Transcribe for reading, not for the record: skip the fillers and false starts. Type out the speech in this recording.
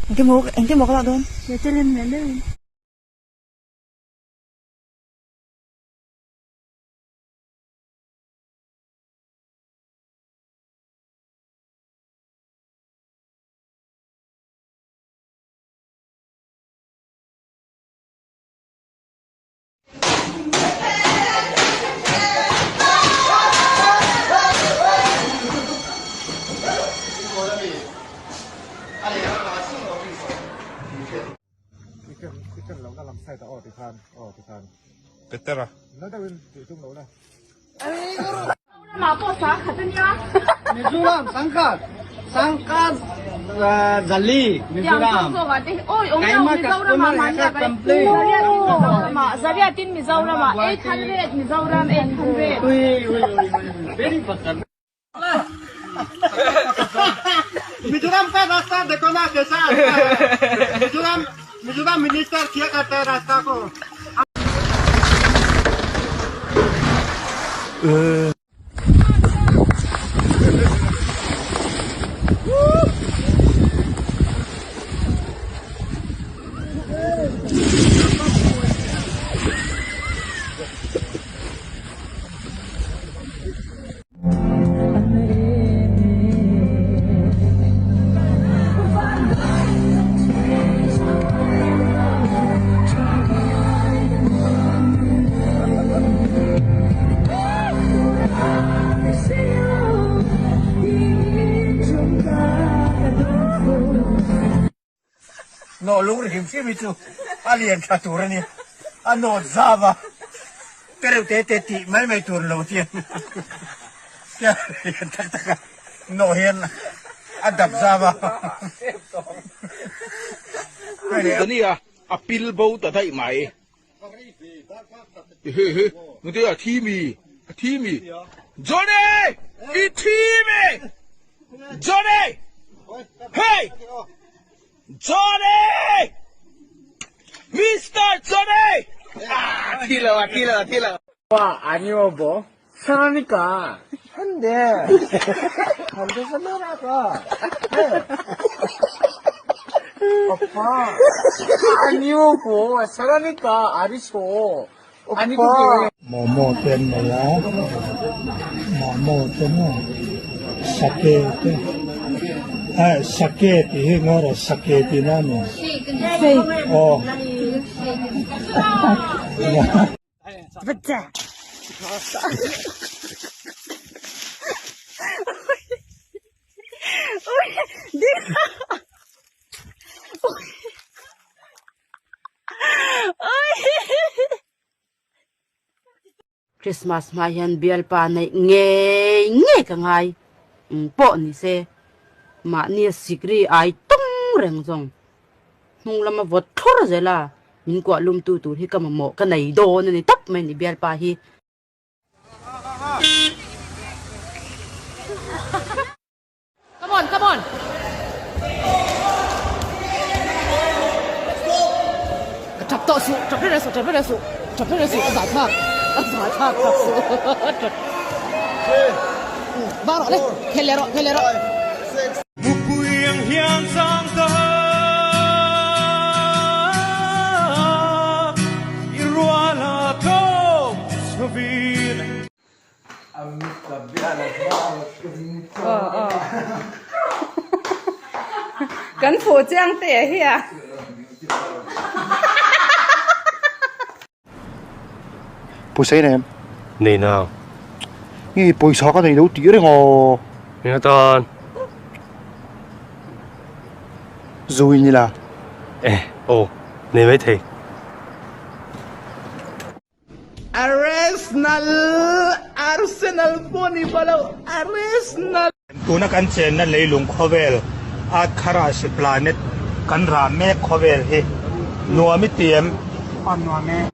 Anh tiếp một các bạn luôn. Để cho lên mẹ lên. cái lẩu làm sai ta thì than Better. nó đã bên tiểu trung lẩu này Mà có phá khả thân nhá. Mizoram Sangkat Zali Mizoram. Ôi, ông nào Mizoram mà mang ra vậy? Mà giá tiền tin Mizoram mà 800 Mizoram 800. Very fast. Mizoram का रास्ता देखो ना कैसा है। मिजोरम मिनिस्टर क्या करता है रास्ता को। no lungri himsi mitu alien katurani ano zava pero te ti mai tur lo tien ya tak no hian adap zava Ini ya, apil bau tak thay mai. Nanti ya Timmy. Johnny, Timmy. Johnny, hey, Johnny, Mr. Johnny. Tila. 와 아니오보 사라니까 한대 살려라가 오빠 아니오보 사라니까 아리소 아니 그게 momo ten mala momo ten sake te sake ti ngora sake ti namo oh Betul. Ôi, đi. Christmas mà hiện bial pa này nghe cả ngày bộ ni se mà nia sikri ai tung reng rong hung lama vot thor rồi là mình qua lum tu hi kam mo cái này đồ này tấp mày ni bial pa hi come on chập to su chập lên su giả thạc bao rồi đấy khele rồi Buku yang hiang sang ta, irwala to savine. Cấn phủ trang tệ hi à? bôi xế này em Này nào, nghe bôi xó cái này đâu tía đấy ngò nghe con. rồi như là Ồ, này mới thiệt. Arsenal poni balau Arsenal tuna kan chen na leilung khovel at khara si planet kan ra me khovel he nuami tiem an nuame